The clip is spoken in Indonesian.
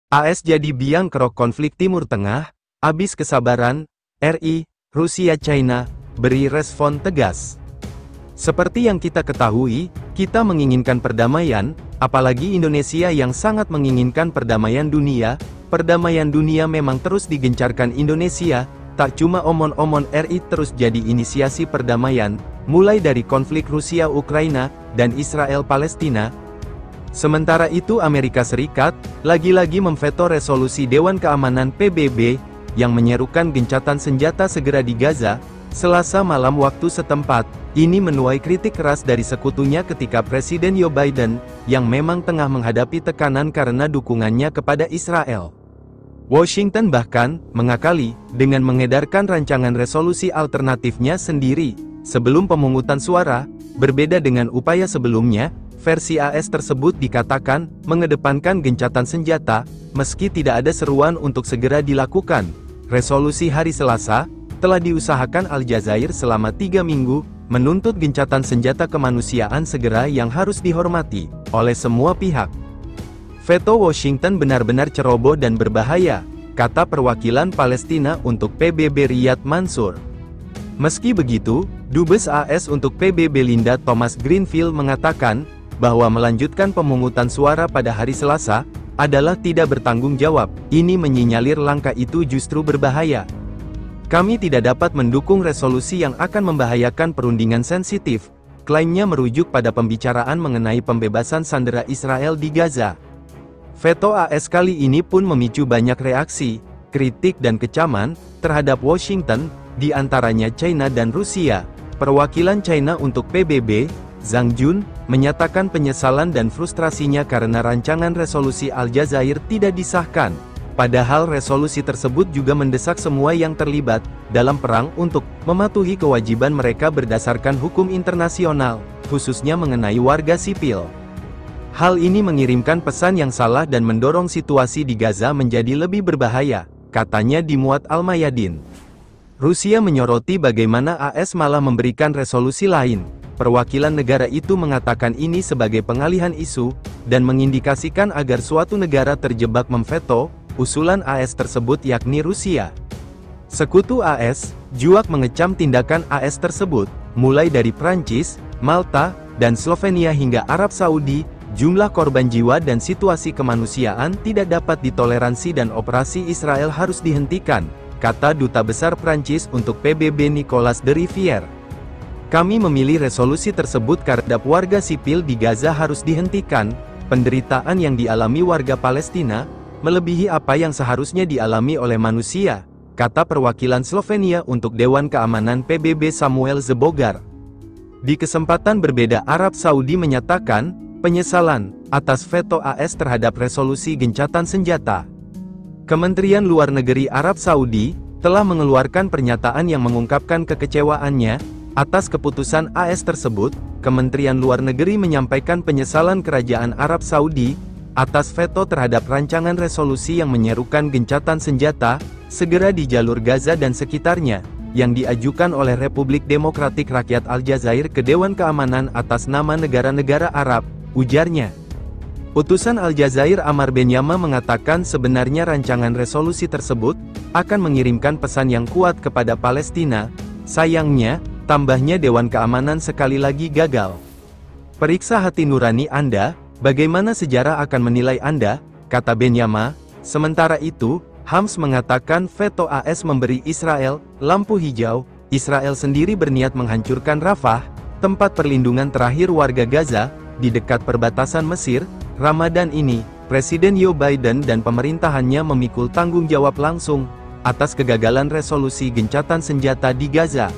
AS jadi biang kerok konflik Timur Tengah, abis kesabaran, RI, Rusia China, beri respon tegas. Seperti yang kita ketahui, kita menginginkan perdamaian, apalagi Indonesia yang sangat menginginkan perdamaian dunia. Perdamaian dunia memang terus digencarkan Indonesia, tak cuma omon-omon RI terus jadi inisiasi perdamaian, mulai dari konflik Rusia-Ukraina, dan Israel-Palestina. Sementara itu Amerika Serikat, lagi-lagi memveto resolusi Dewan Keamanan PBB, yang menyerukan gencatan senjata segera di Gaza, Selasa malam waktu setempat. Ini menuai kritik keras dari sekutunya ketika Presiden Joe Biden, yang memang tengah menghadapi tekanan karena dukungannya kepada Israel. Washington bahkan mengakali dengan mengedarkan rancangan resolusi alternatifnya sendiri. Sebelum pemungutan suara, berbeda dengan upaya sebelumnya, versi AS tersebut dikatakan mengedepankan gencatan senjata, meski tidak ada seruan untuk segera dilakukan. Resolusi hari Selasa telah diusahakan Al Jazair selama 3 minggu, menuntut gencatan senjata kemanusiaan segera yang harus dihormati oleh semua pihak. Veto Washington benar-benar ceroboh dan berbahaya, kata perwakilan Palestina untuk PBB Riyad Mansur. Meski begitu, Dubes AS untuk PBB Linda Thomas-Greenfield mengatakan bahwa melanjutkan pemungutan suara pada hari Selasa adalah tidak bertanggung jawab. Ini menyinyalir langkah itu justru berbahaya. Kami tidak dapat mendukung resolusi yang akan membahayakan perundingan sensitif, klaimnya merujuk pada pembicaraan mengenai pembebasan sandera Israel di Gaza. Veto AS kali ini pun memicu banyak reaksi, kritik dan kecaman terhadap Washington, di antaranya China dan Rusia. Perwakilan China untuk PBB, Zhang Jun, menyatakan penyesalan dan frustrasinya karena rancangan resolusi Al Jazair tidak disahkan. Padahal resolusi tersebut juga mendesak semua yang terlibat dalam perang untuk mematuhi kewajiban mereka berdasarkan hukum internasional, khususnya mengenai warga sipil. Hal ini mengirimkan pesan yang salah dan mendorong situasi di Gaza menjadi lebih berbahaya, katanya di Muat Al-Mayadin. Rusia menyoroti bagaimana AS malah memberikan resolusi lain. Perwakilan negara itu mengatakan ini sebagai pengalihan isu, dan mengindikasikan agar suatu negara terjebak memveto usulan AS tersebut yakni Rusia. Sekutu AS, Juak mengecam tindakan AS tersebut, mulai dari Prancis, Malta, dan Slovenia hingga Arab Saudi. Jumlah korban jiwa dan situasi kemanusiaan tidak dapat ditoleransi dan operasi Israel harus dihentikan, kata Duta Besar Prancis untuk PBB Nicolas de Rivière. Kami memilih resolusi tersebut karena warga sipil di Gaza harus dihentikan. Penderitaan yang dialami warga Palestina melebihi apa yang seharusnya dialami oleh manusia, kata perwakilan Slovenia untuk Dewan Keamanan PBB Samuel Zbogar. Di kesempatan berbeda Arab Saudi menyatakan penyesalan atas veto AS terhadap resolusi gencatan senjata. Kementerian Luar Negeri Arab Saudi telah mengeluarkan pernyataan yang mengungkapkan kekecewaannya atas keputusan AS tersebut. Kementerian Luar Negeri menyampaikan penyesalan Kerajaan Arab Saudi atas veto terhadap rancangan resolusi yang menyerukan gencatan senjata segera di jalur Gaza dan sekitarnya, yang diajukan oleh Republik Demokratik Rakyat Al Jazair ke Dewan Keamanan atas nama negara-negara Arab, ujarnya. Utusan Al Jazair Amar Benyama mengatakan sebenarnya rancangan resolusi tersebut akan mengirimkan pesan yang kuat kepada Palestina. Sayangnya, tambahnya Dewan Keamanan sekali lagi gagal. Periksa hati nurani Anda. Bagaimana sejarah akan menilai Anda, kata Benyama. Sementara itu, Hams mengatakan veto AS memberi Israel lampu hijau. Israel sendiri berniat menghancurkan Rafah, tempat perlindungan terakhir warga Gaza, di dekat perbatasan Mesir. Ramadan ini, Presiden Joe Biden dan pemerintahannya memikul tanggung jawab langsung atas kegagalan resolusi gencatan senjata di Gaza.